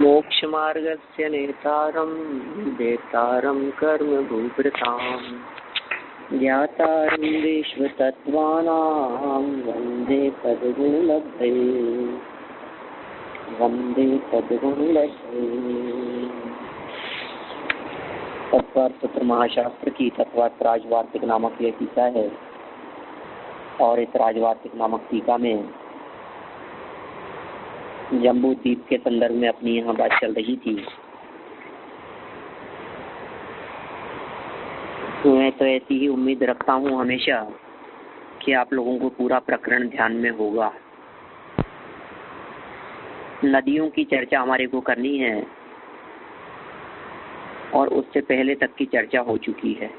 मोक्षमार्गस्य नेतारं वेत्तारं कर्मभूभृतां ज्ञातारं विश्वतत्त्वानां वन्दे तद्गुणलब्धये तत्वार्थ महाशास्त्र की तत्वार्थ राजवार्तिक नामक यह टीका है। और इस राजवार्तिक नामक टीका में जम्बू द्वीप के संदर्भ में अपनी यहाँ बात चल रही थी। तो मैं तो ऐसी ही उम्मीद रखता हूँ हमेशा कि आप लोगों को पूरा प्रकरण ध्यान में होगा। नदियों की चर्चा हमारे को करनी है और उससे पहले तक की चर्चा हो चुकी है।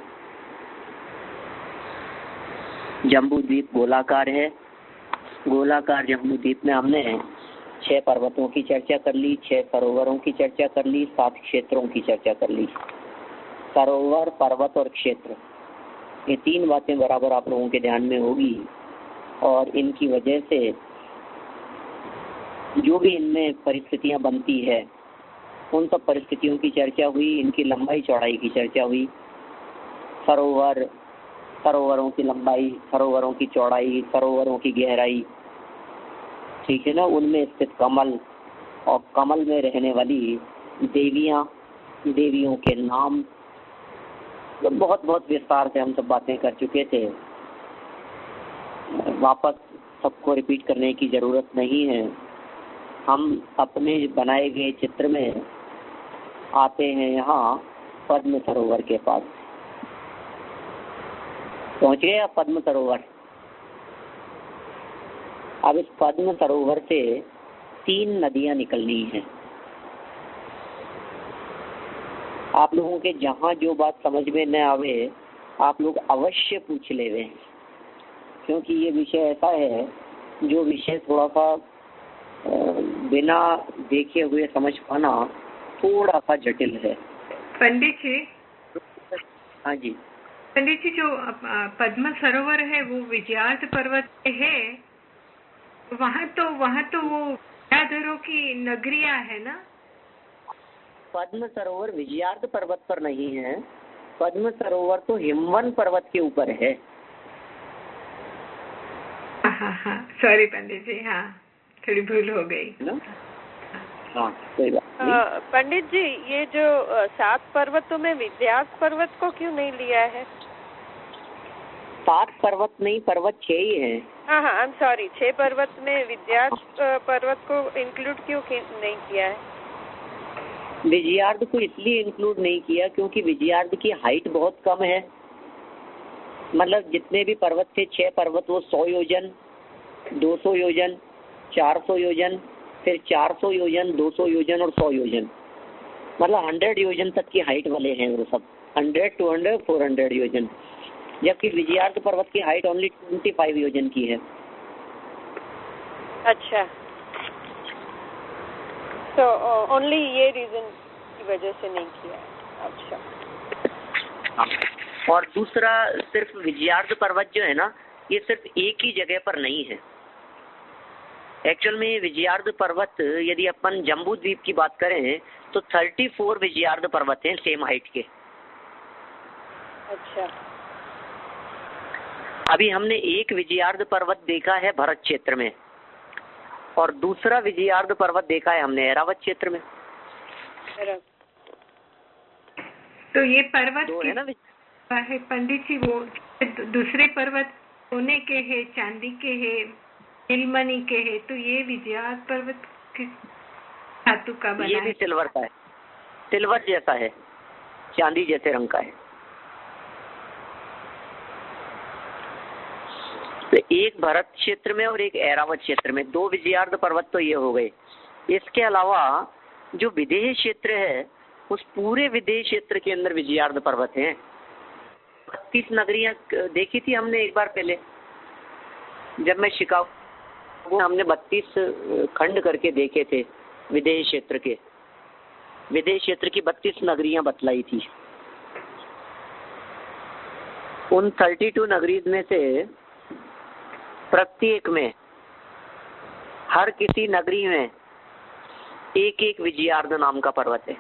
जम्बू द्वीप गोलाकार है। गोलाकार जम्बू द्वीप में हमने 6 पर्वतों की चर्चा कर ली, 6 सरोवरों की चर्चा कर ली, 7 क्षेत्रों की चर्चा कर ली। सरोवर, पर्वत और क्षेत्र, ये 3 बातें बराबर आप लोगों के ध्यान में होगी और इनकी वजह से जो भी इनमें परिस्थितियां बनती है उन सब परिस्थितियों की चर्चा हुई। इनकी लंबाई चौड़ाई की चर्चा हुई। सरोवरों की लंबाई, सरोवरों की चौड़ाई, सरोवरों की गहराई, ठीक है ना। उनमें स्थित कमल और कमल में रहने वाली देवियां, देवियों के नाम, तो बहुत बहुत विस्तार से हम सब बातें कर चुके थे। वापस सबको रिपीट करने की जरूरत नहीं है। हम अपने बनाए गए चित्र में आते हैं यहाँ पद्म सरोवर के पास। पहुंच गए आप पद्म सरोवर। अब इस पद्म सरोवर से 3 नदियां निकलनी हैं। आप लोगों के जहां जो बात समझ में न आवे आप लोग अवश्य पूछ लेवे, क्योंकि ये विषय ऐसा है जो विषय थोड़ा सा बिना देखे हुए समझ पाना थोड़ा सा जटिल है। पंडित जी। हाँ जी पंडित जी, जो पद्म सरोवर है वो विजयार्थ पर्वत पे है। वहाँ तो वो विद्याधरों की नगरिया है ना। पद्म सरोवर विजयार्थ पर्वत पर नहीं है। पद्म सरोवर तो हिमवन पर्वत के ऊपर है। हाँ, सॉरी पंडित जी, हाँ थोड़ी भूल हो गई ना। हाँ कोई बात नहीं। पंडित जी, ये जो 7 पर्वतों में विद्यार्थ पर्वत को क्यों नहीं लिया है? 7 पर्वत नहीं, पर्वत 6 ही है। हाँ, आई एम सॉरी, 6 पर्वत में विद्यार्थ पर्वत को इंक्लूड क्यों नहीं किया है? विजयार्थ को इसलिए इंक्लूड नहीं किया क्योंकि विजयार्थ की हाइट बहुत कम है। मतलब जितने भी पर्वत थे 6 पर्वत, वो 100 योजन, 200 योजन, 400 योजन, फिर 400 योजन, 200 योजन और 100 योजन, मतलब 100 योजन तक की हाइट वाले हैं वो सब। 100, 200, 400 योजन। जबकि विजयार्थ पर्वत की हाइट ओनली 25 योजन की है। अच्छा, तो ओनली ये रीजन की वजह से नहीं किया। अच्छा। हाँ। और दूसरा, सिर्फ विजयार्थ पर्वत जो है ना, ये सिर्फ एक ही जगह पर नहीं है। एक्चुअल में विजयार्थ पर्वत, यदि अपन जम्बू द्वीप की बात करें तो 34 विजयार्थ पर्वत हैं सेम हाइट के। अच्छा। अभी हमने एक विजयार्थ पर्वत देखा है भरत क्षेत्र में और दूसरा विजयार्थ पर्वत देखा है हमने ऐरावत क्षेत्र में। तो ये पर्वत तो है ना है पंडित जी, वो दूसरे पर्वत सोने के है, चांदी के है, नीलमणि के है, तो ये विजयार्थ पर्वत किस धातु का बना है? ये भी सिल्वर का है, सिल्वर जैसा है, चांदी जैसे रंग का है। तो एक भरत क्षेत्र में और एक ऐरावत क्षेत्र में 2 विजयार्थ पर्वत तो ये हो गए। इसके अलावा जो विदेह क्षेत्र है उस पूरे विदेह क्षेत्र के अंदर विजयार्थ पर्वत हैं। 32 नगरियां देखी थी हमने एक बार पहले, जब मैं शिकागो, हमने 32 खंड करके देखे थे विदेह क्षेत्र के। विदेह क्षेत्र की 32 नगरियां बतलाई थी। उन 32 नगरीज में से प्रत्येक में, हर किसी नगरी में एक एक विजयार्ध नाम का पर्वत है।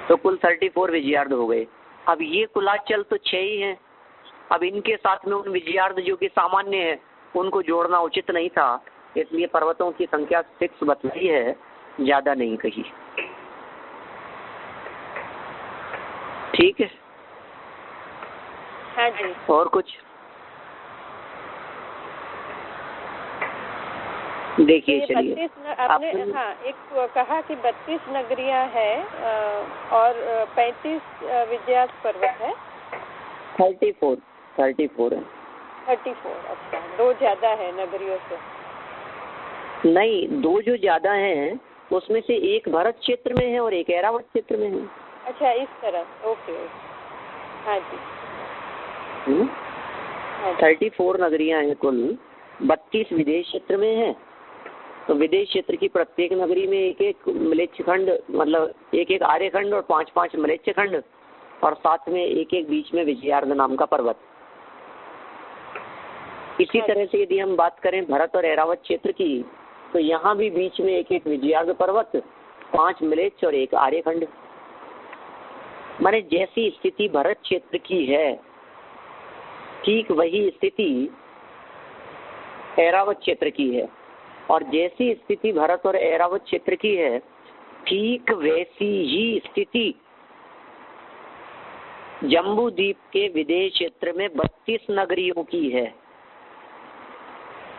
तो कुल 34 विजयार्ध हो गए। अब ये कुलाचल तो 6 ही हैं। अब इनके साथ में उन विजयार्ध जो कि सामान्य है उनको जोड़ना उचित नहीं था, इसलिए पर्वतों की संख्या 6 बतलाई है, ज्यादा नहीं कही। ठीक है। हाँ जी। और कुछ देखिए, तो चलिए 32 आपने हाँ एक कहा कि 32 नगरियां हैं और 35 विजयार्ध पर्वत है। 34 है। 34, अच्छा, 2 ज्यादा है नगरियों से। नहीं, 2 जो ज्यादा हैं उसमें से एक भरत क्षेत्र में है और एक ऐरावत क्षेत्र में है। अच्छा, इस तरह, ओके। हाँ जी। 34 नगरियां हैं कुल, 32 विदेश क्षेत्र में है। तो विदेश क्षेत्र की प्रत्येक नगरी में एक एक मलेच्छ खंड, मतलब एक एक आर्यखंड और 5-5 मलेच्छ खंड, और साथ में एक एक बीच में विजयार्ध नाम का पर्वत। इसी तरह से यदि हम बात करें भरत और ऐरावत क्षेत्र की, तो यहाँ भी बीच में एक एक विजयार्ध पर्वत, 5 मलेच्छ और एक आर्यखंड। माने जैसी स्थिति भरत क्षेत्र की है ठीक वही स्थिति ऐरावत क्षेत्र की है, और जैसी स्थिति भरत और ऐरावत क्षेत्र की है ठीक वैसी ही स्थिति जम्बू द्वीप के विदेश क्षेत्र में 32 नगरियों की है।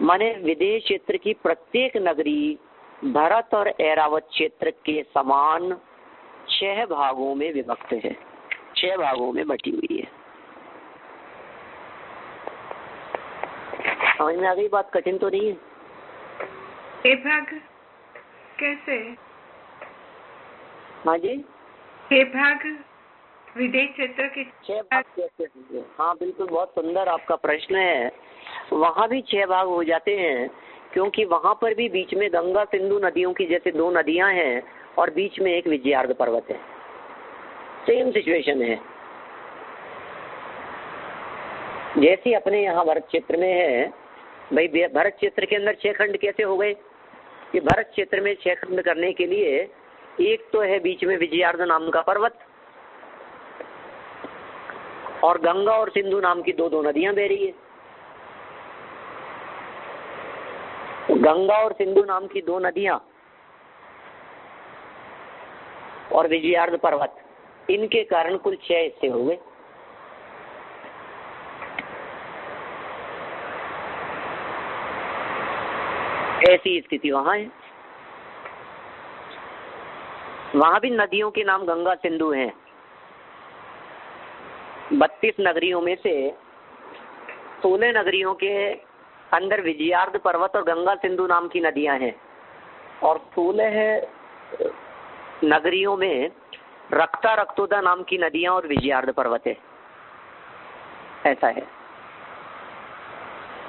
माने विदेश क्षेत्र की प्रत्येक नगरी भरत और ऐरावत क्षेत्र के समान 6 भागों में विभक्त है, 6 भागों में बटी हुई है। समझ में आ गई बात? कठिन तो नहीं है? ये भाग कैसे? हाँ जी, ये भाग विदेश क्षेत्र के 6 भाग कैसे होंगे? हाँ बिल्कुल, बहुत सुंदर आपका प्रश्न है। वहाँ भी 6 भाग हो जाते हैं, क्योंकि वहाँ पर भी बीच में गंगा सिंधु नदियों की जैसे 2 नदियां हैं और बीच में एक विजयार्ध पर्वत है। सेम सिचुएशन है जैसी अपने यहाँ भरत क्षेत्र में है। भाई भरत क्षेत्र के अंदर 6 खंड कैसे हो गए? कि भरत क्षेत्र में 6 खंड करने के लिए एक तो है बीच में विजयार्ध नाम का पर्वत, और गंगा और सिंधु नाम की 2 नदियां बह रही है। तो गंगा और सिंधु नाम की 2 नदियां और विजयार्ध पर्वत, इनके कारण कुल 6 हिस्से हो गए। ऐसी स्थिति वहां है। वहां भी नदियों के नाम गंगा सिंधु हैं। 32 नगरियों में से 16 नगरियों के अंदर विजयार्ध पर्वत और गंगा सिंधु नाम की नदियां हैं, और 16 नगरियों में रक्ता रक्तोदा नाम की नदियां और विजयार्ध पर्वत है। ऐसा है।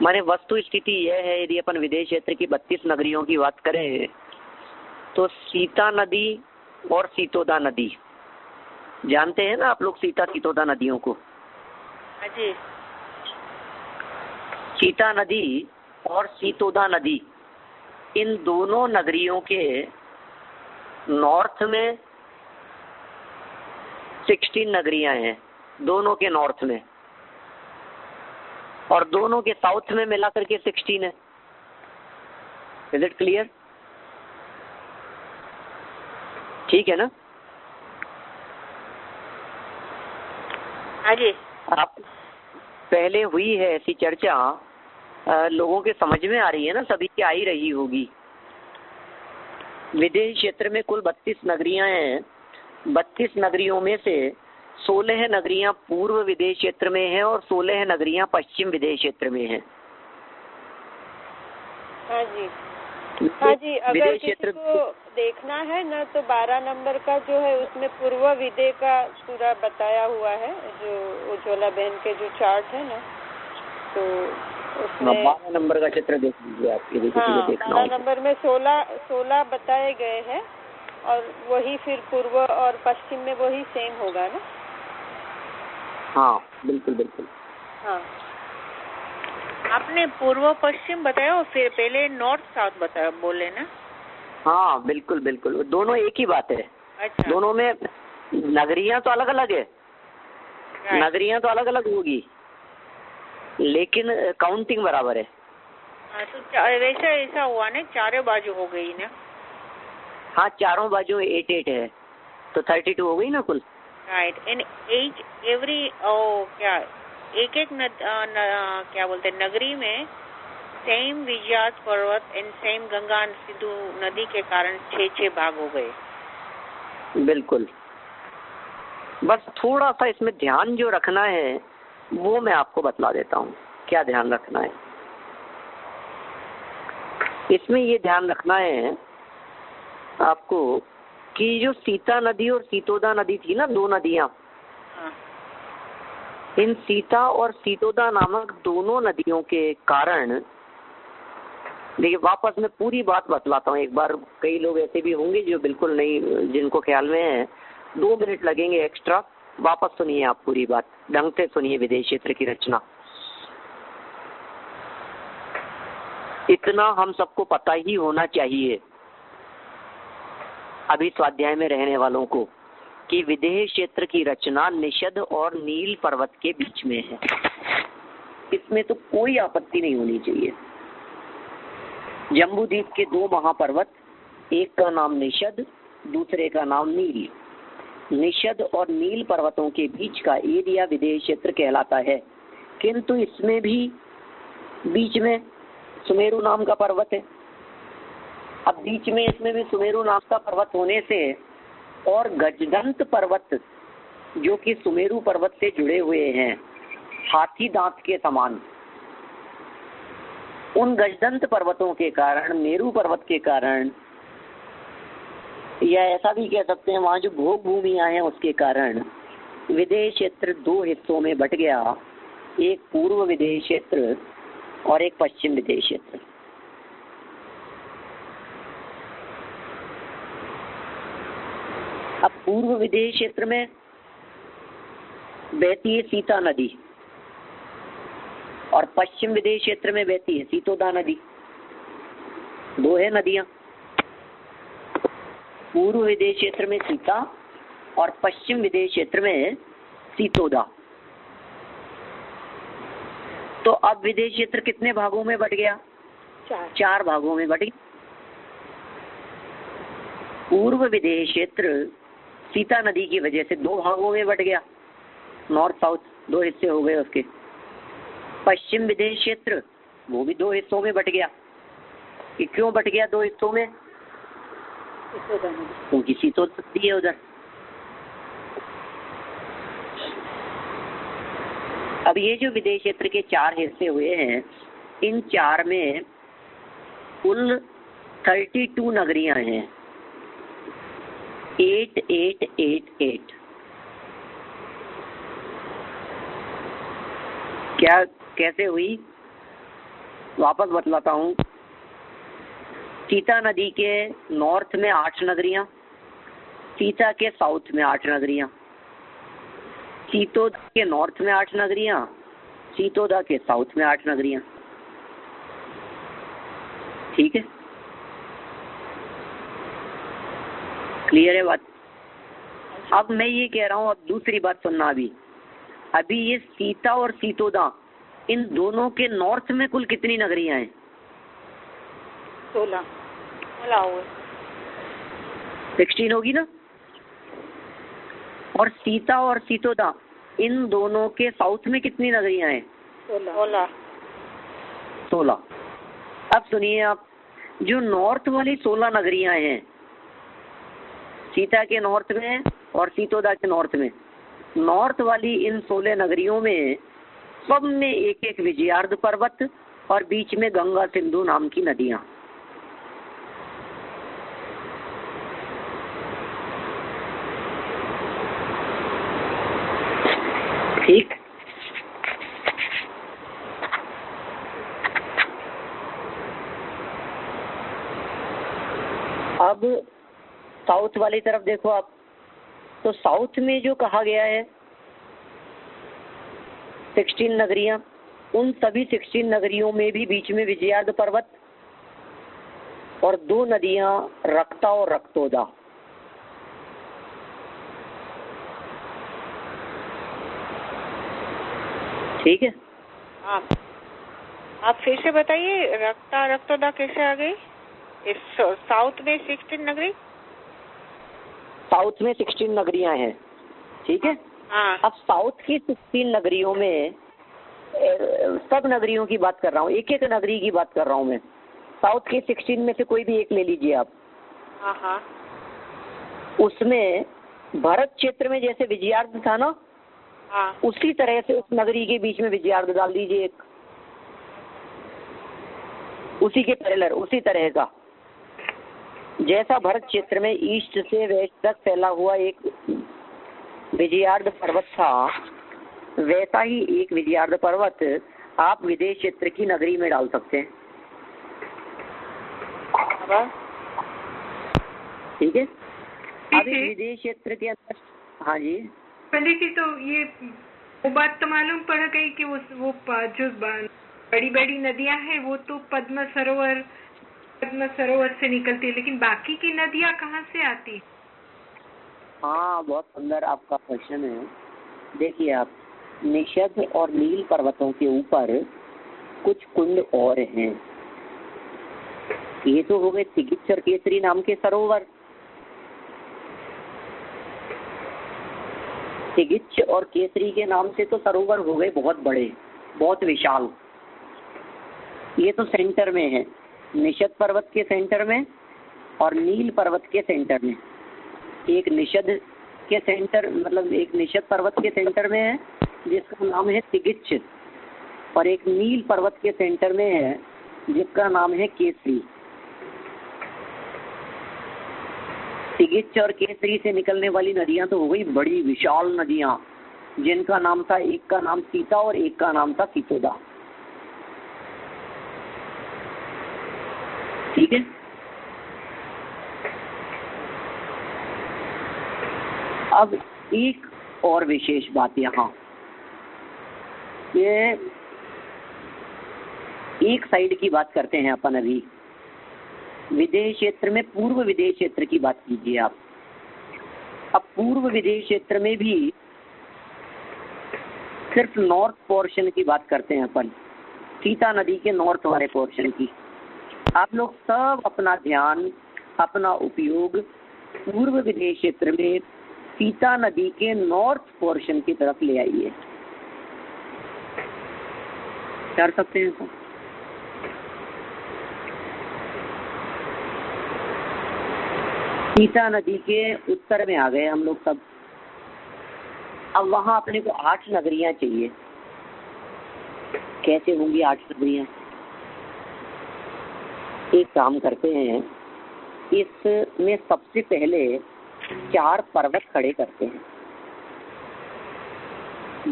माने वस्तु स्थिति यह है, यदि अपन विदेश क्षेत्र की 32 नगरियों की बात करें तो सीता नदी और सीतोदा नदी, जानते हैं ना आप लोग सीता सीतोदा नदियों को? जी। सीता नदी और सीतोदा नदी, इन दोनों नगरियों के नॉर्थ में 16 नगरियां हैं, दोनों के नॉर्थ में, और दोनों के साउथ में मिलाकर के 16 है। Is it clear? ठीक है ना? हाँ जी। आप पहले हुई है ऐसी चर्चा, लोगों के समझ में आ रही है ना, सभी की आ ही रही होगी। विदेश क्षेत्र में कुल 32 नगरियां हैं। 32 नगरियों में से 16 नगरियां पूर्व विदेश क्षेत्र में हैं और 16 नगरियां पश्चिम विदेश क्षेत्र में हैं। हाँ जी। हाँ जी, अगर विदेश किसी क्षेत्र को देखना है ना तो 12 नंबर का जो है उसमें पूर्व विदे का पूरा बताया हुआ है, जो उज्ज्वला बहन के जो चार्ट है ना, तो उसमें 12 नंबर का चित्र देख लीजिए आप, यदि किसी को देखना हो। 12 नंबर में 16 बताए गए हैं, और वही फिर पूर्व और पश्चिम में वही सेम होगा ना? हाँ बिल्कुल बिल्कुल। हाँ। आपने पूर्व पश्चिम बताया और फिर पहले नॉर्थ साउथ बताया बोले ना? हाँ बिल्कुल बिल्कुल, दोनों एक ही बात है। अच्छा। दोनों में नगरियां तो अलग अलग है, Right. नगरियां तो अलग अलग होगी, लेकिन काउंटिंग बराबर है। हाँ, तो वैसा ऐसा हुआ ना, चारों बाजू हो गई ना? हाँ, चारों बाजू 8 है, तो 32 हो गई ना कुल। राइट। इन एच एवरी क्या एक एक क्या बोलते हैं, नगरी में सेम विजयास पर्वत एंड सेम गंगा सिंधु नदी के कारण 6 भाग हो गए। बिल्कुल, बस थोड़ा सा इसमें ध्यान जो रखना है वो मैं आपको बतला देता हूँ। क्या ध्यान रखना है इसमें? ये ध्यान रखना है आपको कि जो सीता नदी और सीतोदा नदी थी ना, 2 नदियां, हाँ। इन सीता और सीतोदा नामक दोनों नदियों के कारण, देखिए वापस मैं पूरी बात बतलाता हूँ एक बार। कई लोग ऐसे भी होंगे जो बिल्कुल नहीं, जिनको ख्याल में है, 2 मिनट लगेंगे एक्स्ट्रा। वापस सुनिए आप पूरी बात, ढंग से सुनिए विदेश क्षेत्र की रचना। इतना हम सबको पता ही होना चाहिए अभी स्वाध्याय में रहने वालों को कि विदेश क्षेत्र की रचना निषद और नील पर्वत के बीच में है। इसमें तो कोई आपत्ति नहीं होनी चाहिए। जम्बूद्वीप के 2 महापर्वत, एक का नाम निषद, दूसरे का नाम नील। निषद और नील पर्वतों के बीच का एरिया विदेश क्षेत्र कहलाता है, किंतु इसमें भी बीच में सुमेरु नाम का पर्वत है। अब बीच में इसमें भी सुमेरु नाम का पर्वत होने से और गजदंत पर्वत जो कि सुमेरु पर्वत से जुड़े हुए हैं हाथी दांत के समान, उन गजदंत पर्वतों के कारण, मेरु पर्वत के कारण, या ऐसा भी कह सकते हैं वहां जो भोग भूमियां हैं उसके कारण विदेश क्षेत्र 2 हिस्सों में बट गया। एक पूर्व विदेश क्षेत्र और एक पश्चिम विदेश क्षेत्र। अब पूर्व विदेश क्षेत्र में बहती है सीता नदी और पश्चिम विदेश क्षेत्र में बहती है सीतोदा नदी। 2 है नदियां, पूर्व विदेश क्षेत्र में सीता और पश्चिम विदेश क्षेत्र में सीतोदा। तो अब विदेश क्षेत्र कितने भागों में बट गया? 4 भागों में बट गया। पूर्व विदेश क्षेत्र सीता नदी की वजह से 2 भागों में बट गया, नॉर्थ साउथ 2 हिस्से हो गए उसके। पश्चिम विदेश क्षेत्र वो भी 2 हिस्सों में बट गया। कि क्यों बट गया 2 हिस्सों में? क्योंकि सीतोदा नदी है उधर। अब ये जो विदेश क्षेत्र के 4 हिस्से हुए हैं, इन 4 में कुल 32 नगरियां हैं। 8888। क्या कैसे हुई वापस बतलाता हूँ। सीता नदी के नॉर्थ में 8 नगरियां, सीता के साउथ में 8 नगरियां, सीतोदा के नॉर्थ में 8 नगरियां, सीतोदा के साउथ में 8 नगरियां। ठीक है, क्लियर है बात? अब मैं ये कह रहा हूँ, अब दूसरी बात सुनना। अभी ये सीता और सीतोदा, इन दोनों के नॉर्थ में कुल कितनी नगरियां हैं? 16 16 होगी ना। और सीता और सीतोदा, इन दोनों के साउथ में कितनी नगरियां हैं? 16। अब सुनिए आप, जो नॉर्थ वाली 16 नगरियां हैं, सीता के नॉर्थ में और सीतोदा के नॉर्थ में, नॉर्थ वाली इन 16 नगरियों में सब में एक एक विजयार्ध पर्वत और बीच में गंगा सिंधु नाम की नदियां। ठीक। अब साउथ वाली तरफ देखो आप, तो साउथ में जो कहा गया है 16 नगरियां, उन सभी 16 नगरियों में भी बीच में विजयार्ध पर्वत और 2 नदियां रक्ता और रक्तोदा। ठीक है। आप फिर से बताइए, रक्ता रक्तोदा कैसे आ गई? इस साउथ में 16 नगरी, साउथ में 16 नगरियां हैं। ठीक है। हाँ। अब साउथ की 16 नगरियों में सब नगरियों की बात कर रहा हूँ, एक एक नगरी की बात कर रहा हूँ मैं। साउथ की 16 में से कोई भी एक ले लीजिए आप। हाँ। उसमें भरत क्षेत्र में जैसे विजयार्ध था ना, हाँ। उसी तरह से उस नगरी के बीच में विजयार्ध डाल दीजिए एक, उसी के पैरेलल, उसी तरह का। जैसा भरत क्षेत्र में ईस्ट से वेस्ट तक फैला हुआ एक विजयार्ध पर्वत था, वैसा ही एक विजयार्ध पर्वत आप विदेश क्षेत्र की नगरी में डाल सकते हैं। ठीक है। अब इस विदेश क्षेत्र के अंदर, हाँ जी पंडित जी, तो ये वो बात तो मालूम पड़ गई कि वो जो बड़ी बड़ी नदियां हैं वो तो पद्म सरोवर से निकलती है, लेकिन बाकी की नदियां कहाँ से आती? हाँ, बहुत सुंदर आपका क्वेश्चन है। देखिए आप, निषद और नील पर्वतों के ऊपर कुछ कुंड और हैं। ये तो हो गए तिगिच और केसरी नाम के सरोवर। तिगिच और केसरी के नाम से तो सरोवर हो गए बहुत बड़े, बहुत विशाल। ये तो सेंटर में है, निषद पर्वत के सेंटर में और नील पर्वत के सेंटर में। एक निषद के सेंटर, मतलब एक निषद पर्वत के सेंटर में है जिसका नाम है तिगिच, और एक नील पर्वत के सेंटर में है जिसका नाम है केसरी। तिगिच और केसरी से निकलने वाली नदियां तो हो गई बड़ी विशाल नदियां, जिनका नाम था, एक का नाम सीता और एक का नाम था सीतोदा। ठीक है। अब एक और विशेष बात यहाँ, ये एक साइड की बात करते हैं अपन अभी। विदेश क्षेत्र में पूर्व विदेश क्षेत्र की बात कीजिए आप। अब पूर्व विदेश क्षेत्र में भी सिर्फ नॉर्थ पोर्शन की बात करते हैं अपन, सीता नदी के नॉर्थ वाले पोर्शन की। आप लोग सब अपना ध्यान, अपना उपयोग पूर्व विदेश क्षेत्र में सीता नदी के नॉर्थ पोर्शन की तरफ ले आइए। कर सकते हैं तो? सीता नदी के उत्तर में आ गए हम लोग सब। अब वहां अपने को 8 नगरियां चाहिए। कैसे होंगी 8 नगरियां? एक काम करते हैं, इसमें सबसे पहले 4 पर्वत खड़े करते हैं।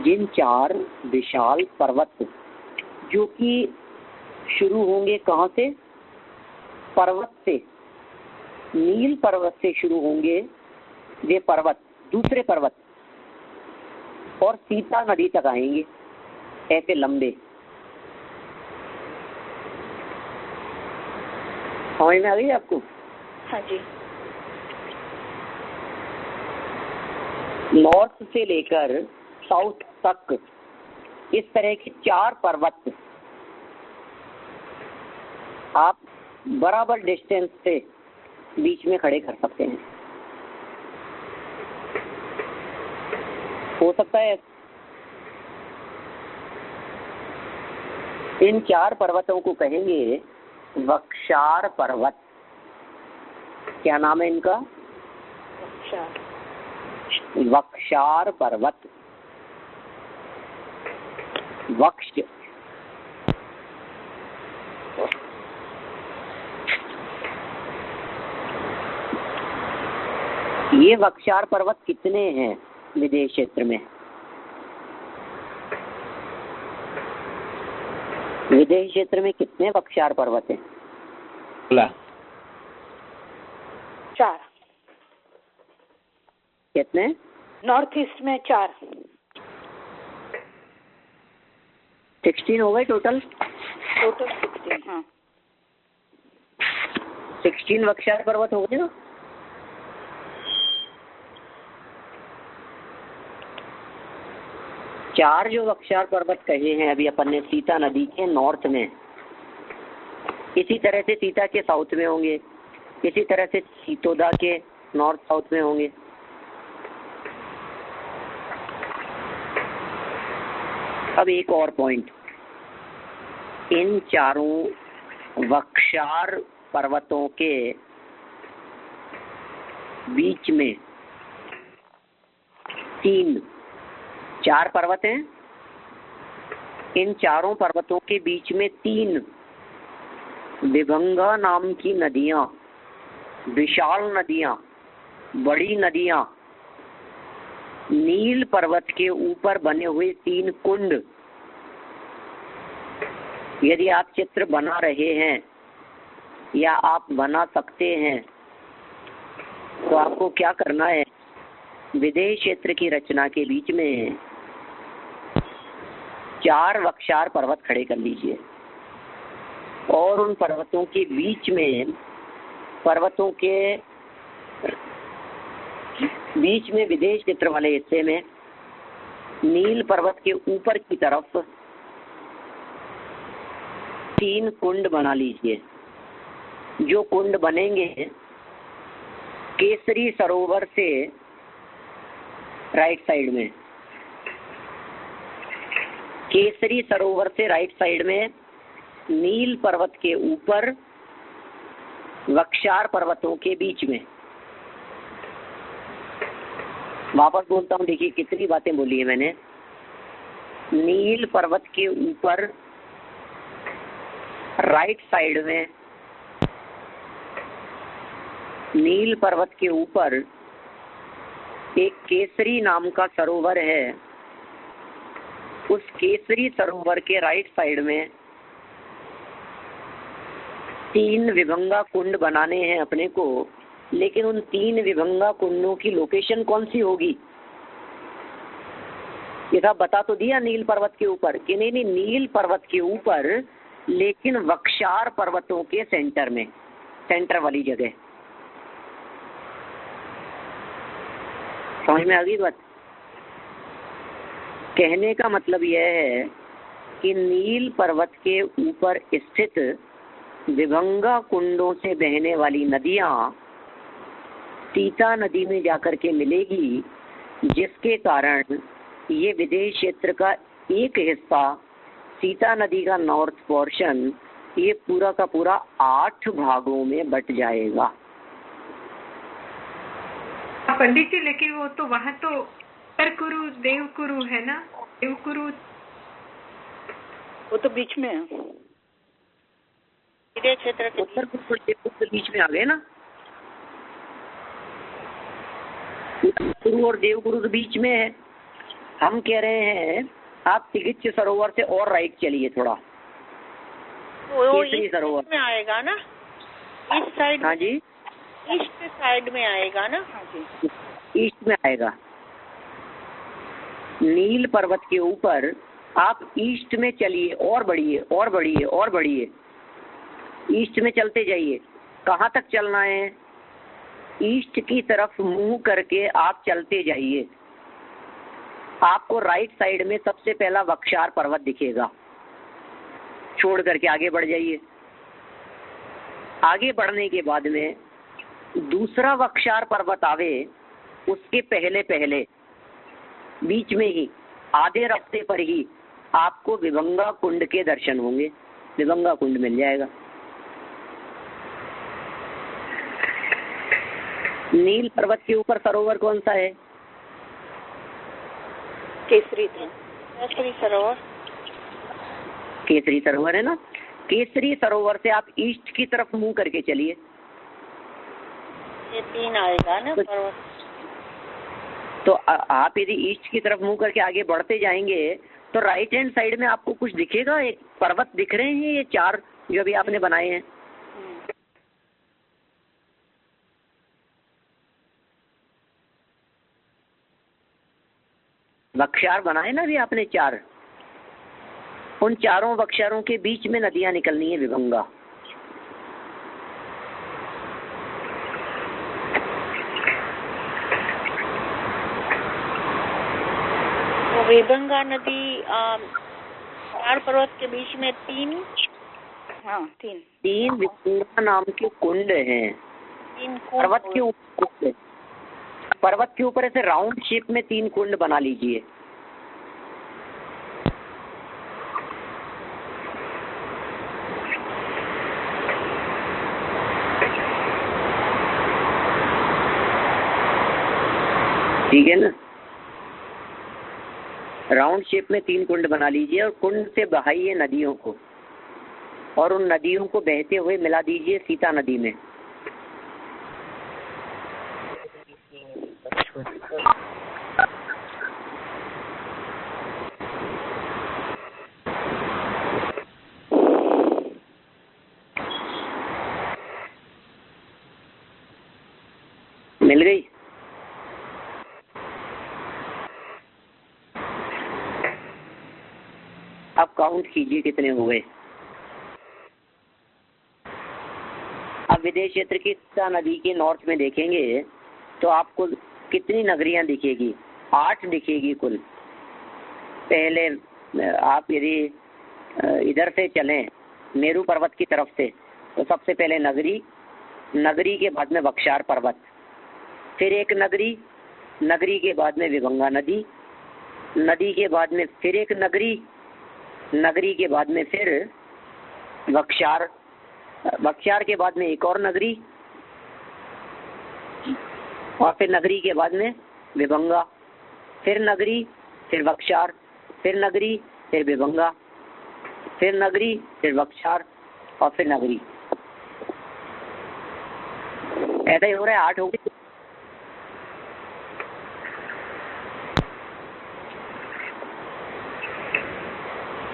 जिन 4 विशाल पर्वत जो कि शुरू होंगे कहाँ से? पर्वत से, नील पर्वत से शुरू होंगे वे पर्वत, दूसरे पर्वत, और सीता नदी तक आएंगे ऐसे लंबे। समझ में आ गई आपको? हाँ जी। नॉर्थ से लेकर साउथ तक इस तरह के 4 पर्वत आप बराबर डिस्टेंस से बीच में खड़े कर सकते हैं। हो सकता है इन 4 पर्वतों को कहेंगे वक्षार पर्वत। क्या नाम है इनका? वक्षार पर्वत। वक्ष ये वक्षार पर्वत कितने हैं विदेश क्षेत्र में? विदेश क्षेत्र में कितने वक्षार पर्वत हैं? 4। कितने? नॉर्थ ईस्ट में 4। 16 हो गए टोटल। टोटल 16, हाँ। 16 वक्षार पर्वत हो गए ना। चार जो वक्षार पर्वत कहे हैं अभी अपन ने सीता नदी के नॉर्थ में, इसी तरह से सीता के साउथ में होंगे, इसी तरह से सीतोदा के नॉर्थ साउथ में होंगे। अब एक और पॉइंट, इन चारों वक्षार पर्वतों के बीच में चार पर्वत हैं। इन चारों पर्वतों के बीच में 3 विभंगा नाम की नदियां, विशाल नदियां, बड़ी नदियां, नील पर्वत के ऊपर बने हुए 3 कुंड। यदि आप चित्र बना रहे हैं या आप बना सकते हैं तो आपको क्या करना है, विदेह क्षेत्र की रचना के बीच में 4 वक्षार पर्वत खड़े कर लीजिए और उन पर्वतों के बीच में, पर्वतों के बीच में विदेश क्षेत्र वाले हिस्से में नील पर्वत के ऊपर की तरफ 3 कुंड बना लीजिए। जो कुंड बनेंगे केसरी सरोवर से राइट साइड में, केसरी सरोवर से राइट साइड में नील पर्वत के ऊपर वक्षार पर्वतों के बीच में। वापस बोलता हूँ, देखिए कितनी बातें बोली है मैंने। नील पर्वत के ऊपर राइट साइड में, नील पर्वत के ऊपर एक केसरी नाम का सरोवर है। उस केसरी सरोवर के राइट साइड में 3 विभंगा कुंड बनाने हैं अपने को, लेकिन उन 3 विभंगा कुंडों की लोकेशन कौन सी होगी ये सब बता तो दिया। नील पर्वत के ऊपर कि नहीं, नील पर्वत के ऊपर लेकिन वक्षार पर्वतों के सेंटर में, सेंटर वाली जगह। समझ में आ गई बात? कहने का मतलब यह है कि नील पर्वत के ऊपर स्थित विभंगा कुंडों से बहने वाली नदियां सीता नदी में जाकर के मिलेगी, जिसके कारण ये विदेश क्षेत्र का एक हिस्सा, सीता नदी का नॉर्थ पोर्शन, ये पूरा का पूरा 8 भागों में बट जाएगा। पंडित जी, लेकिन वो तो वहाँ तो उत्तरकुरु देवकुरु है ना, देवकुरु वो तो बीच में है। विदेह क्षेत्र के उत्तरकुरु देवकुरु बीच में आ गए ना। उत्तरकुरु और देवकुरु तो बीच में है। हम कह रहे हैं आप तिगिच्छ सरोवर से और राइट चलिए थोड़ा, केसरी सरोवर में आएगा ना, इस साइड। हाँ जी, ईस्ट साइड में आएगा ना। हाँ जी, ईस्ट में आएगा। नील पर्वत के ऊपर आप ईस्ट में चलिए और बढ़िए और बढ़िए और बढ़िए, ईस्ट में चलते जाइए। कहाँ तक चलना है? ईस्ट की तरफ मुंह करके आप चलते जाइए। आपको राइट साइड में सबसे पहला वक्षार पर्वत दिखेगा। छोड़ करके आगे बढ़ जाइए। आगे बढ़ने के बाद में दूसरा वक्षार पर्वत आवे, उसके पहले पहले बीच में ही आधे रास्ते पर ही आपको विभंगा कुंड के दर्शन होंगे। विभंगा कुंड मिल जाएगा। नील पर्वत के ऊपर सरोवर कौन सा है? केसरी सरोवर। केसरी सरोवर है ना। केसरी सरोवर से आप ईस्ट की तरफ मुंह करके चलिए। ये 3 आएगा ना पर्वत। तो आप यदि ईस्ट की तरफ मुंह करके आगे बढ़ते जाएंगे तो राइट हैंड साइड में आपको कुछ दिखेगा। एक पर्वत दिख रहे हैं, ये 4 जो अभी आपने बनाए हैं। वक्षार बनाए ना अभी आपने 4, उन चारों बख्शारों के बीच में नदियां निकलनी है विभंगा। तो विभंगा नदी 4 पर्वत के बीच में 3 हाँ 3 विभंगा नाम के कुंड हैं। 3 पर्वत के ऊपर, पर्वत के ऊपर ऐसे राउंड शेप में 3 कुंड बना लीजिए। ठीक है ना, राउंड शेप में 3 कुंड बना लीजिए और कुंड से बहाइए नदियों को, और उन नदियों को बहते हुए मिला दीजिए सीता नदी में। मिल गई? अब काउंट कीजिए कितने हुए। अब विदेश क्षेत्र की सीता नदी के नॉर्थ में देखेंगे तो आपको कितनी नगरियां दिखेगी? 8 दिखेगी कुल। पहले आप यदि इधर से चलें मेरू पर्वत की तरफ से तो सबसे पहले नगरी, नगरी के बाद में बख्शार पर्वत, फिर एक नगरी, नगरी के बाद में विभंगा नदी, नदी के बाद में फिर एक नगरी, नगरी के बाद में फिर बख्शार, बख्शार के बाद में एक और नगरी, और फिर नगरी के बाद में विभंगा, फिर नगरी, फिर बख्शार, फिर नगरी, फिर विभंगा, फिर नगरी, फिर बख्शार और फिर नगरी। ऐसा ही हो रहा है। 8 हो गए।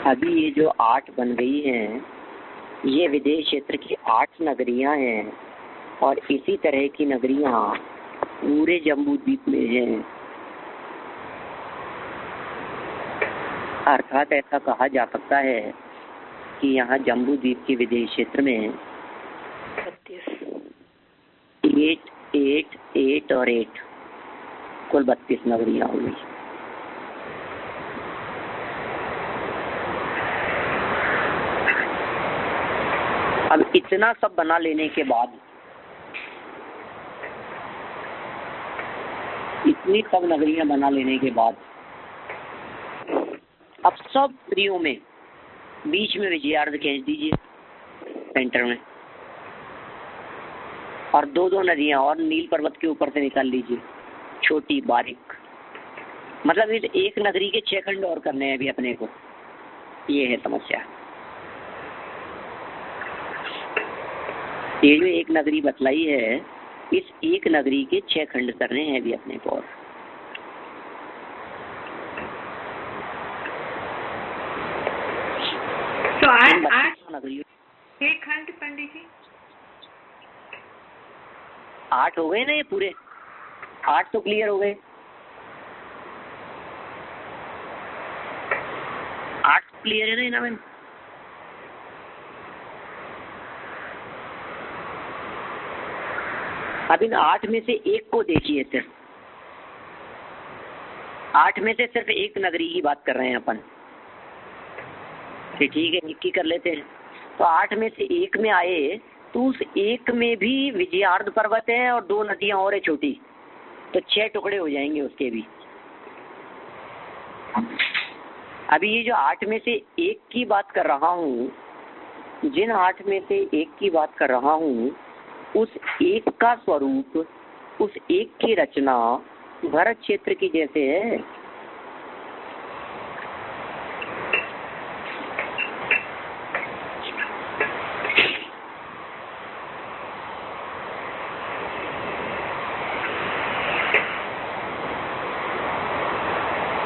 अभी ये जो 8 बन गई हैं, ये विदेश क्षेत्र की 8 नगरियां हैं, और इसी तरह की नगरियां पूरे जम्बू द्वीप में हैं। अर्थात ऐसा कहा जा सकता है कि यहाँ जम्बू द्वीप के विदेश क्षेत्र में 8 और 8 कुल 32 नगरियां हुई। अब इतना सब बना लेने के बाद, इतनी सब नगरियां बना लेने के बाद, अब सब नगरियों में बीच में विजयार्ध खींच दीजिए सेंटर में, और 2-2 नदियां और नील पर्वत के ऊपर से निकाल लीजिए, छोटी बारीक। मतलब इस एक नगरी के 6 खंड और करने हैं अभी अपने को। ये है समस्या। ये जो एक नगरी बतलाई है, इस एक नगरी के 6 खंड करने हैं अभी अपने को। तो 8 नगरी 6 खंड पंडित जी, 8 हो गए ना ये पूरे। 8 तो क्लियर हो गए। 8 क्लियर है ना मैम? अब इन 8 में से एक को देखिए। सिर्फ 8 में से सिर्फ एक नगरी की बात कर रहे हैं अपन। ठीक है, एक की कर लेते हैं। तो 8 में से एक में आए तो उस एक में भी विजयार्ध पर्वत है और 2 नदियां और है छोटी, तो 6 टुकड़े हो जाएंगे उसके भी। अभी ये जो 8 में से एक की बात कर रहा हूँ, जिन 8 में से एक की बात कर रहा हूँ, उस एक का स्वरूप, उस एक की रचना भरत क्षेत्र की जैसे है।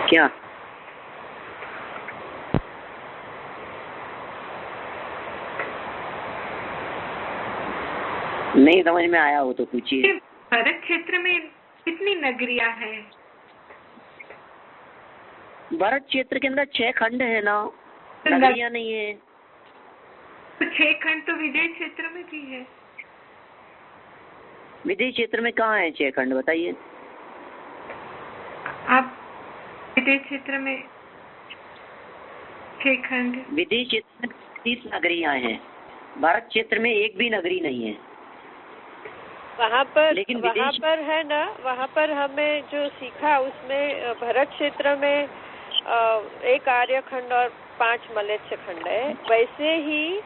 क्या नहीं समझ में आया हो तो पूछिए। भरत क्षेत्र में कितनी नगरियां हैं? भरत क्षेत्र के अंदर 6 खंड है ना, नगरियां नहीं है। तो 6 खंड तो विदेश क्षेत्र में भी है। विदेश क्षेत्र में कहाँ है 6 खंड, बताइए आप। विदेश क्षेत्र में 6 खंड। विदेश क्षेत्र में 30 नगरियां हैं, भारत क्षेत्र में एक भी नगरी नहीं है। वहाँ पर लेकिन वहाँ पर है ना, वहाँ पर हमें जो सीखा उसमें भरत क्षेत्र में 1 आर्यखंड और 5 मलेच्छ खंड है। वैसे ही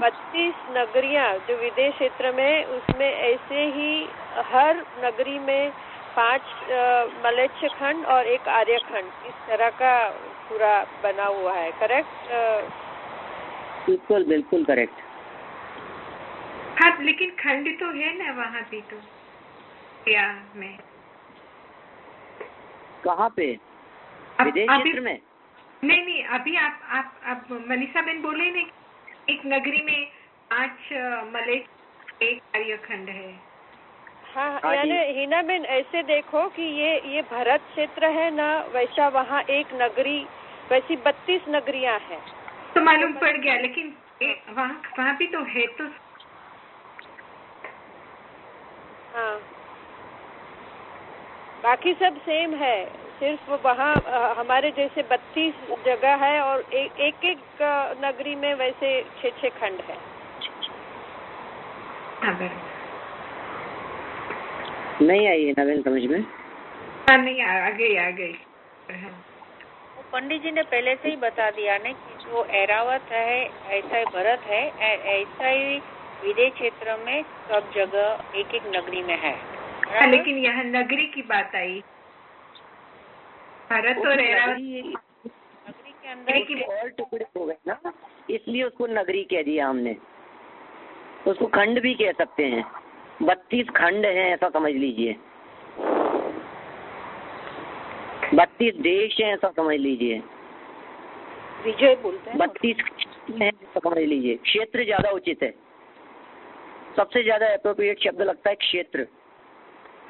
32 नगरियाँ जो विदेश क्षेत्र में, उसमें ऐसे ही हर नगरी में 5 मलेच्छ खंड और 1 आर्यखंड, इस तरह का पूरा बना हुआ है। करेक्ट? बिल्कुल बिल्कुल करेक्ट। हाँ, लेकिन खंड तो है ना वहाँ भी तो, या में कहाँ पे? विदेश क्षेत्र में? नहीं, अभी आप मनीषा बेन बोले नहीं, एक नगरी में 5 मलेच्छ, 1 आर्यखंड है। हाँ, हाँ यानी हिना बेन ऐसे देखो कि ये भरत क्षेत्र है ना, वैसा वहाँ एक नगरी, वैसी 32 नगरियाँ हैं। तो मालूम पड़ गया, लेकिन वहाँ भी तो है तो। हाँ, बाकी सब सेम है, सिर्फ वहाँ हमारे जैसे 32 जगह है और एक नगरी में वैसे 6 खंड है। नहीं आई है नवीन समझ में? हाँ, नहीं आ गई। वो पंडित जी ने पहले से ही बता दिया ना कि जो ऐरावत है ऐसा ही भरत है, ऐसा ही विदेश क्षेत्र में सब जगह एक नगरी में है। लेकिन यहाँ नगरी की बात आई, भारत और ऐरावत नगरी के अंदर और टुकड़े हो गए ना, इसलिए उसको नगरी कह दिया हमने। उसको खंड भी कह सकते हैं, 32 खंड हैं ऐसा समझ लीजिए, 32 देश हैं ऐसा समझ लीजिए, विजय बोलते हैं 32 हैं ऐसा समझ लीजिए। क्षेत्र ज्यादा उचित है, सबसे ज्यादा एप्रोप्रिएट शब्द लगता है क्षेत्र।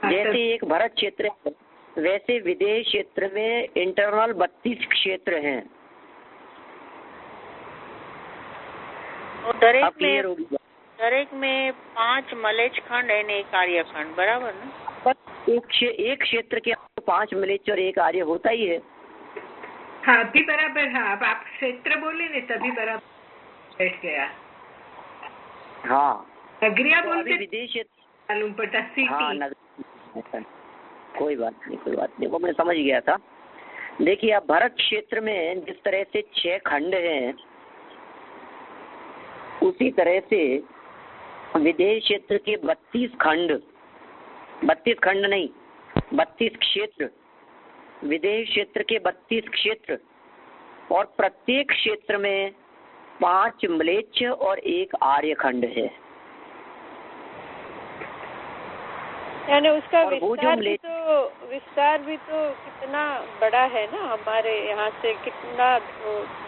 जैसे एक भरत क्षेत्र है, वैसे विदेश क्षेत्र में इंटरनल 32 क्षेत्र हैं। और दरेक में 5 मलेच्छ खंड है, 1 आर्यखंड, बराबर ना? बस एक क्षेत्र के 5 मलेच्छ और 1 आर्य होता ही है। हाँ, अभी बराबर। हाँ, अब आप क्षेत्र बोले ने तभी बराबर बैठ गया। हाँ, नगरिया तो बोलते विदेश क्षेत्र मालूम पड़ता, सिटी। हाँ, कोई बात नहीं, वो मैं समझ गया था। देखिए, अब भरत क्षेत्र में जिस तरह से 6 खंड हैं, उसी तरह से विदेश क्षेत्र के 32 खंड नहीं, 32 क्षेत्र, विदेश क्षेत्र के 32 क्षेत्र, और प्रत्येक क्षेत्र में 5 म्लेच्छ और 1 आर्यखंड है। यानी उसका विस्तार भी तो कितना बड़ा है ना, हमारे यहाँ से कितना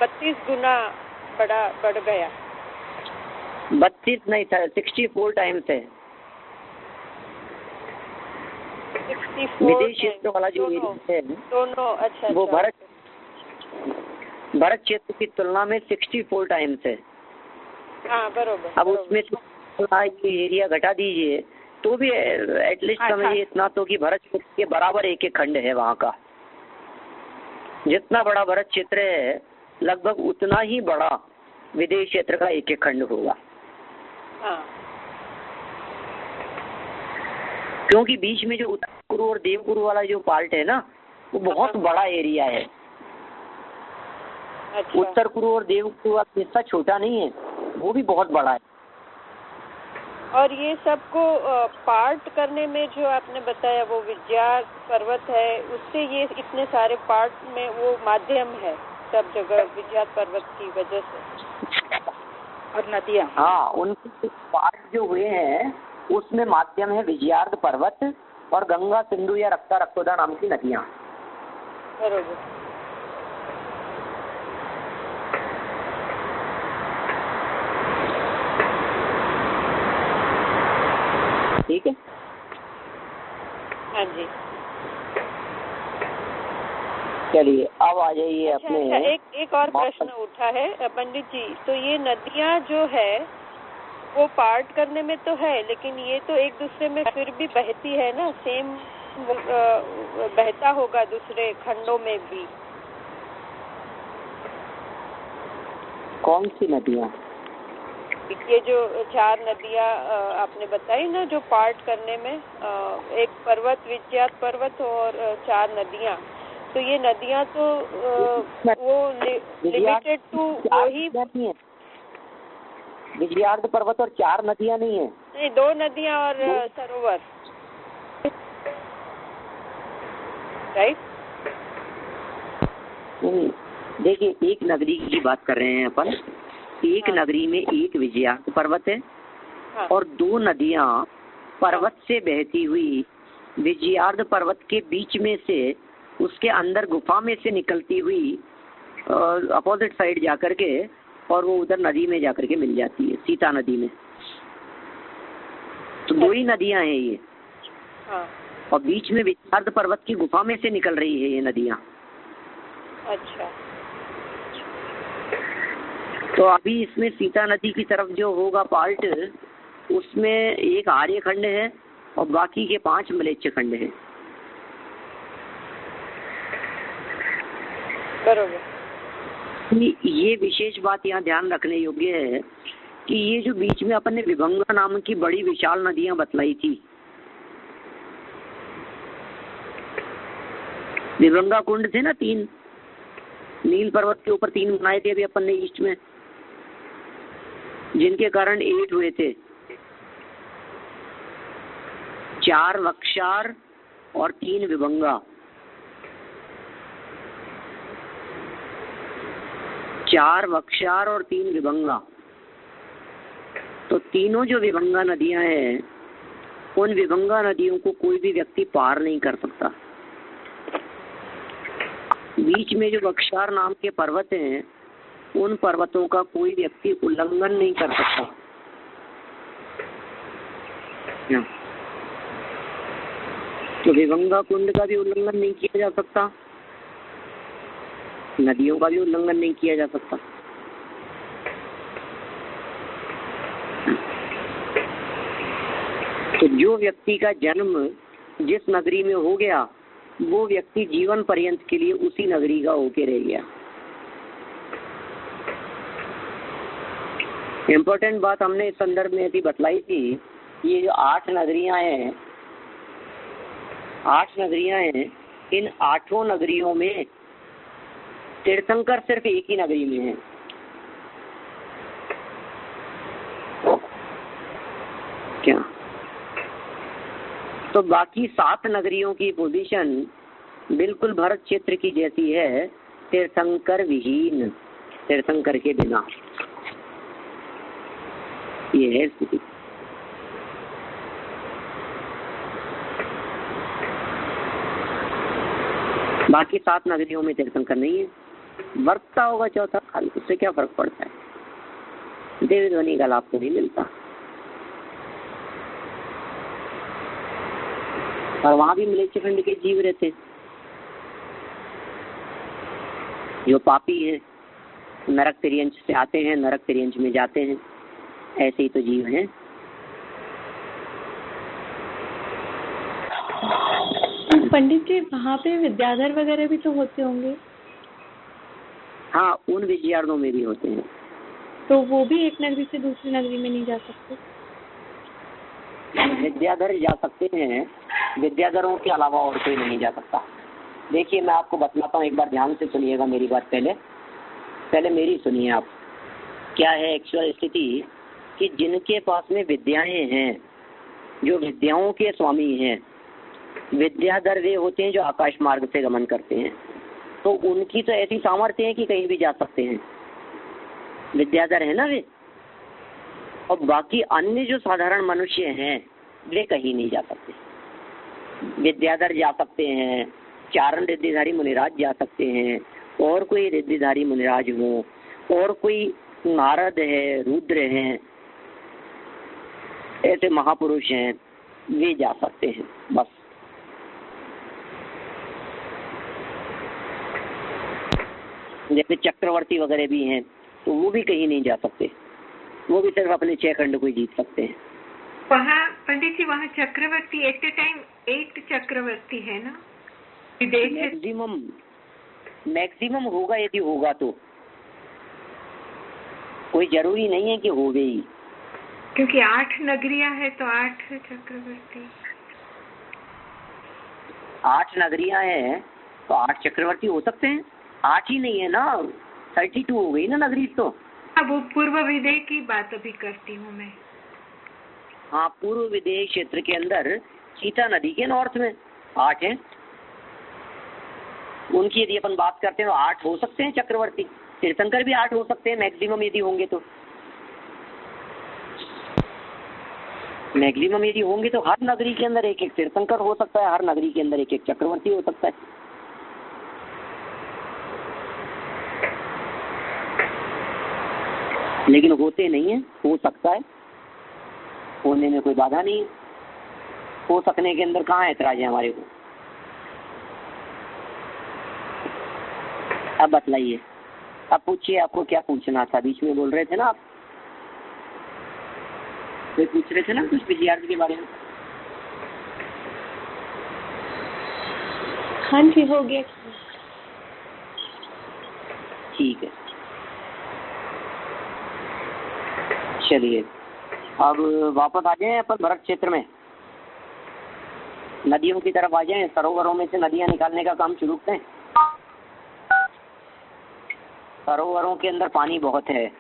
32 गुना बढ़ गया। 32 नहीं था, 64 टाइम्स है। 64 विदेश क्षेत्र वाला जो है दोनों। अच्छा, वो भरत क्षेत्र की तुलना में 64 टाइम्स है। हाँ, बरोबर। अब उसमें ये एरिया घटा दीजिए तो भी एटलीस्ट समझिए इतना तो कि भरत क्षेत्र के बराबर एक खंड है वहाँ का। जितना बड़ा भरत क्षेत्र है लगभग उतना ही बड़ा विदेश क्षेत्र का एक खंड होगा। हाँ। क्योंकि बीच में जो उत्तर कुरु और देवकुरु वाला जो पार्ट है ना, वो बहुत बड़ा एरिया है। अच्छा। उत्तर कुरु और देवकुरु वाला हिस्सा छोटा नहीं है, वो भी बहुत बड़ा है। और ये सबको पार्ट करने में जो आपने बताया वो विज्यात पर्वत है, उससे ये इतने सारे पार्ट में वो माध्यम है सब जगह विज्यात पर्वत की वजह से। और नदियाँ, हाँ, उनके पार्ट जो हुए हैं उसमें माध्यम है विजयार्ध पर्वत और गंगा, सिंधु या रक्तोदा नाम की नदियाँ। बरोबर। ठीक है। हाँ जी। चलिए, अब आप आ जाइए अपने। अच्छा, एक और प्रश्न उठा है पंडित जी। तो ये नदियाँ जो है वो पार्ट करने में तो है, लेकिन ये तो एक दूसरे में फिर भी बहती है ना, सेम बहता होगा दूसरे खंडों में भी। कौन सी नदियाँ? ये जो 4 नदियाँ आपने बताई ना, जो पार्ट करने में, एक पर्वत, विज्ञात पर्वत और 4 नदियाँ। तो ये नदियाँ तो वो लिमिटेड टू वही विजयार्ध पर्वत और 4 नदियाँ नहीं है? नहीं, 2 नदियाँ और सरोवर, राइट? देखिए, एक नगरी की बात कर रहे हैं अपन। एक नगरी में एक विजयार्ध पर्वत है और 2 नदियाँ पर्वत से बहती हुई विजयार्ध पर्वत के बीच में से, उसके अंदर गुफा में से निकलती हुई अपोजिट साइड जाकर के, और वो उधर नदी में जाकर के मिल जाती है, सीता नदी में। तो 2 ही नदियाँ हैं ये। और बीच में विजयार्ध पर्वत की गुफा में से निकल रही है ये नदियाँ। अच्छा। तो अभी इसमें सीता नदी की तरफ जो होगा पार्ट, उसमें एक आर्य खंड है और बाकी के 5 म्लेच्छ खंड है। बरोबर। ये विशेष बात यहाँ ध्यान रखने योग्य है कि ये जो बीच में अपन ने विभंगा नाम की बड़ी विशाल नदियां बतलाई थी, विभंगा कुंड थे ना 3, नील पर्वत के ऊपर 3 बनाए थे अभी अपन ने ईस्ट में, जिनके कारण 8 हुए थे, 4 वक्षार और 3 विभंगा। 4 वक्षार और 3 विभंगा। तो तीनों जो विभंगा नदियां हैं, उन विभंगा नदियों को कोई भी व्यक्ति पार नहीं कर सकता। बीच में जो वक्षार नाम के पर्वत हैं, उन पर्वतों का कोई व्यक्ति उल्लंघन नहीं कर सकता। तो विभंगा कुंड का भी उल्लंघन नहीं किया जा सकता, नदियों का भी उल्लंघन नहीं किया जा सकता। तो जो व्यक्ति का जन्म जिस नगरी में हो गया, वो व्यक्ति जीवन पर्यंत के लिए उसी नगरी का होके रह गया। इम्पोर्टेंट बात हमने इस संदर्भ में भी बतलाई थी। ये जो 8 नगरियां हैं, 8 नगरियां हैं, इन 8 नगरियों में तीर्थंकर सिर्फ एक ही नगरी में है। क्या? तो बाकी 7 नगरियों की पोजीशन बिल्कुल भरत क्षेत्र की जैसी है, तीर्थंकर विहीन, तीर्थंकर के बिना। ये है स्थिति। बाकी 7 नगरियों में तीर्थंकर नहीं है। वर्तता होगा चौथा काल, उससे क्या फर्क पड़ता है? देवी ध्वनि का लाभ तो नहीं मिलता। और वहां भी म्लेच्छ खंड के जीव रहते, जो पापी है, नरक तिर्यंश से आते हैं, नरक तिर्यंश में जाते हैं, ऐसे ही तो जीव हैं। पंडित जी, वहाँ पे विद्याधर वगैरह भी तो होते होंगे? हाँ, उन विजयार्धों में भी होते हैं। तो वो भी एक नगरी से दूसरी नगरी में नहीं जा सकते? विद्याधर जा सकते हैं, विद्याधरों के अलावा और कोई नहीं जा सकता। देखिए, मैं आपको बतलाता हूँ, एक बार ध्यान से सुनिएगा मेरी बात। पहले मेरी सुनिए आप। क्या है एक्चुअल स्थिति कि जिनके पास में विद्याएं हैं, जो विद्याओं के स्वामी हैं, विद्याधर वे होते हैं जो आकाश मार्ग से गमन करते हैं। तो उनकी तो ऐसी सामर्थ्य है कि कहीं भी जा सकते हैं, विद्याधर है ना वे। और बाकी अन्य जो साधारण मनुष्य हैं, वे कहीं नहीं जा सकते। विद्याधर जा सकते हैं, चारण रिद्धिधारी मुनिराज जा सकते हैं, और कोई रिद्धिधारी मुनिराज हो, और कोई नारद है, रुद्र हैं, ऐसे महापुरुष हैं, वे जा सकते हैं बस। जैसे चक्रवर्ती वगैरह भी हैं, तो वो भी कहीं नहीं जा सकते, वो भी सिर्फ अपने 6 खंड को ही जीत सकते हैं। वहाँ पंडित जी, वहाँ चक्रवर्ती एट ए टाइम 8 चक्रवर्ती है ना विदेश से? मैक्सिमम होगा, यदि होगा तो, कोई जरूरी नहीं है कि होवे ही, क्योंकि 8 नगरियां है तो 8 चक्रवर्ती। 8 नगरियां हैं तो 8 चक्रवर्ती हो सकते हैं। 8 ही नहीं है ना, 32 हो गई ना नगरी तो। अब वो पूर्व विदेह की बात अभी करती हूँ मैं। हाँ, पूर्व विदेह क्षेत्र के अंदर सीता नदी के नॉर्थ में 8 हैं। उनकी यदि अपन बात करते हैं तो 8 हो सकते हैं चक्रवर्ती। तीर्थंकर भी 8 हो सकते हैं मैक्सिमम, यदि होंगे तो। मैक्सिमम यदि होंगे तो हर नगरी के अंदर एक एक तीर्थंकर हो सकता है, हर नगरी के अंदर एक एक चक्रवर्ती हो सकता है। लेकिन होते नहीं है, हो सकता है, होने में कोई बाधा नहीं है। हो सकने के अंदर कहाँ ऐतराज है हमारे को। अब बतलाइए, अब पूछिए, आपको क्या पूछना था? बीच में बोल रहे थे ना आप, कोई पूछ रहे थे ना कुछ विद्यार्थी के बारे में। हाँ जी, हो गया। ठीक है, चलिए अब वापस आ जाएं अपन भरत क्षेत्र में, नदियों की तरफ आ जाएं। सरोवरों में से नदियां निकालने का काम शुरू करते हैं। सरोवरों के अंदर पानी बहुत है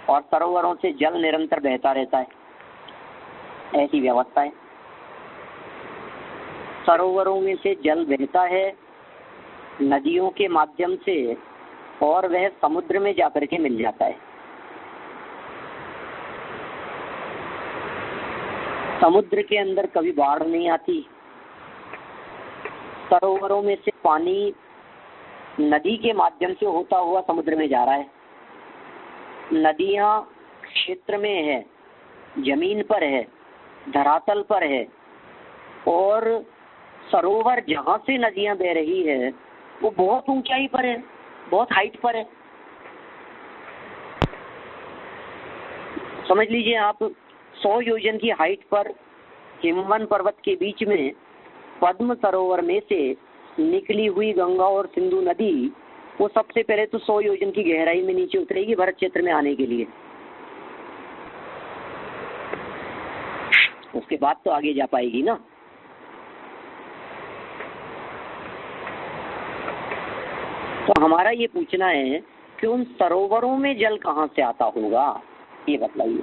और सरोवरों से जल निरंतर बहता रहता है, ऐसी व्यवस्था है। सरोवरों में से जल बहता है नदियों के माध्यम से और वह समुद्र में जाकर के मिल जाता है। समुद्र के अंदर कभी बाढ़ नहीं आती। सरोवरों में से पानी नदी के माध्यम से होता हुआ समुद्र में जा रहा है। नदियां क्षेत्र में है, जमीन पर है, धरातल पर है, और सरोवर जहां से नदियां बह रही है वो बहुत ऊंचाई पर है, बहुत हाइट पर है। समझ लीजिए आप, 100 योजन की हाइट पर हिमवन पर्वत के बीच में पद्म सरोवर में से निकली हुई गंगा और सिंधु नदी, वो सबसे पहले तो 100 योजन की गहराई में नीचे उतरेगी भरत क्षेत्र में आने के लिए। उसके बाद तो आगे जा पाएगी ना। तो हमारा ये पूछना है कि उन सरोवरों में जल कहाँ से आता होगा, ये बतलाइए।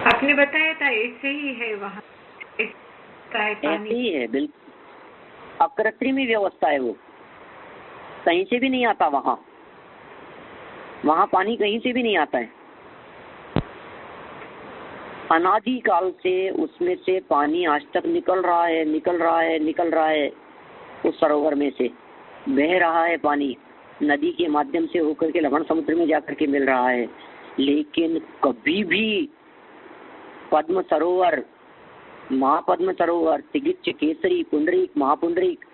आपने बताया था ऐसे ही है, वहाँ ऐसे ही है, बिल्कुल अकृत्रिम व्यवस्था है वो, कहीं से भी नहीं आता। वहाँ पानी कहीं से भी नहीं आता है। अनादि काल से उसमें से पानी आज तक निकल रहा है उस सरोवर में से बह रहा है पानी, नदी के माध्यम से होकर के लवण समुद्र में जाकर के मिल रहा है। लेकिन कभी भी पद्म सरोवर, महापद्म सरोवर, तिगिच्छ, केसरी, पुंडरीक, महापुंडरीक,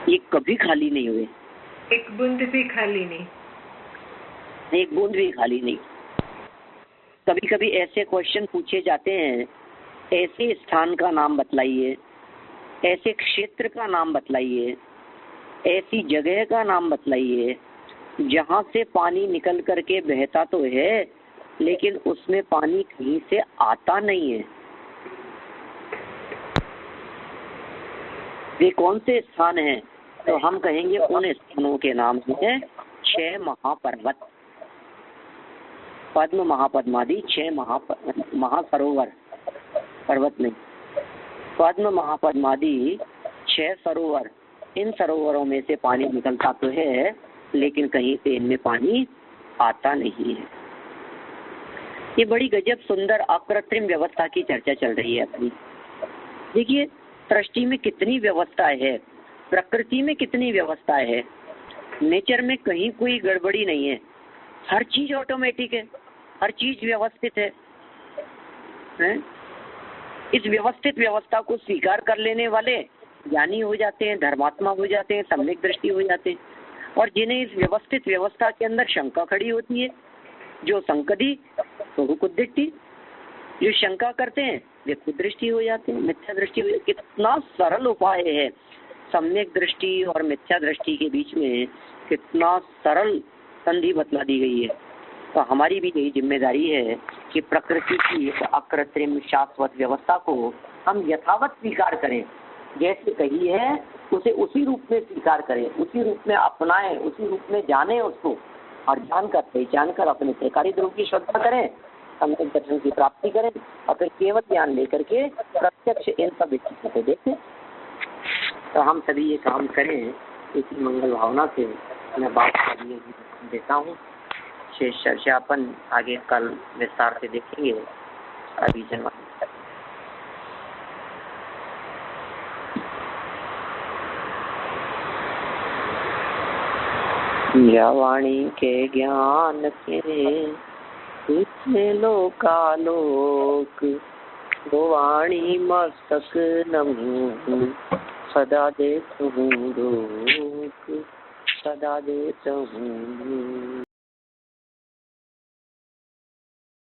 ये कभी खाली नहीं हुए। एक बूंद भी खाली नहीं, एक बूंद भी खाली नहीं। कभी कभी ऐसे क्वेश्चन पूछे जाते हैं, ऐसे स्थान का नाम बतलाइए, ऐसे क्षेत्र का नाम बतलाइए, ऐसी जगह का नाम बतलाइए जहां से पानी निकल करके बहता तो है लेकिन उसमें पानी कहीं से आता नहीं है। वे कौन से स्थान हैं? तो हम कहेंगे उन स्थानों के नाम है 6 महापर्वत, पद्म, महापद्मादि, 6 महासरोवर, पर्वत में पद्म, महापद्मादि 6 सरोवर। इन सरोवरों में से पानी निकलता तो है लेकिन कहीं से इनमें पानी आता नहीं है। ये बड़ी गजब सुंदर अकृत्रिम व्यवस्था की चर्चा चल रही है अपनी। देखिए, सृष्टि में कितनी व्यवस्था है, प्रकृति में कितनी व्यवस्था है, नेचर में कहीं कोई गड़बड़ी नहीं है। हर चीज ऑटोमेटिक है, हर चीज व्यवस्थित है? इस व्यवस्थित व्यवस्था को स्वीकार कर लेने वाले ज्ञानी हो जाते हैं, धर्मात्मा हो जाते हैं, सम्यक दृष्टि हो जाते हैं। और जिन्हें इस व्यवस्थित व्यवस्था के अंदर शंका खड़ी होती है, जो संकदी तो कुदृष्टि, जो शंका करते हैं वे कुदृष्टि हो जाते हैं, मिथ्या दृष्टि हो जाती है। कितना सरल उपाय है, सम्यक दृष्टि और मिथ्या दृष्टि के बीच में कितना सरल संधि बतला दी गई है। तो हमारी भी यही जिम्मेदारी है कि प्रकृति की इस अकृत्रिम शाश्वत व्यवस्था को हम यथावत स्वीकार करें, जैसे कही है उसे उसी रूप में स्वीकार करें, उसी रूप में अपनाएं, उसी रूप में जाने उसको, और जानकर पहचान कर अपने त्रिकाली ध्रुव की श्रद्धा करें, सम्यक दर्शन की प्राप्ति करें, और फिर केवल ज्ञान लेकर के प्रत्यक्ष इन सब स्थिति को देखें। तो हम सभी ये काम करें, इसी मंगल भावना से मैं बात कर देता हूँ। शेष चर्चा अपन आगे कल विस्तार से देखेंगे। अभी जन्म वाणी के ज्ञान के पूछे लोकालोक, वो वाणी मस्तक नमूँ सदा देत हूँ रोक, सदा देत हूँ।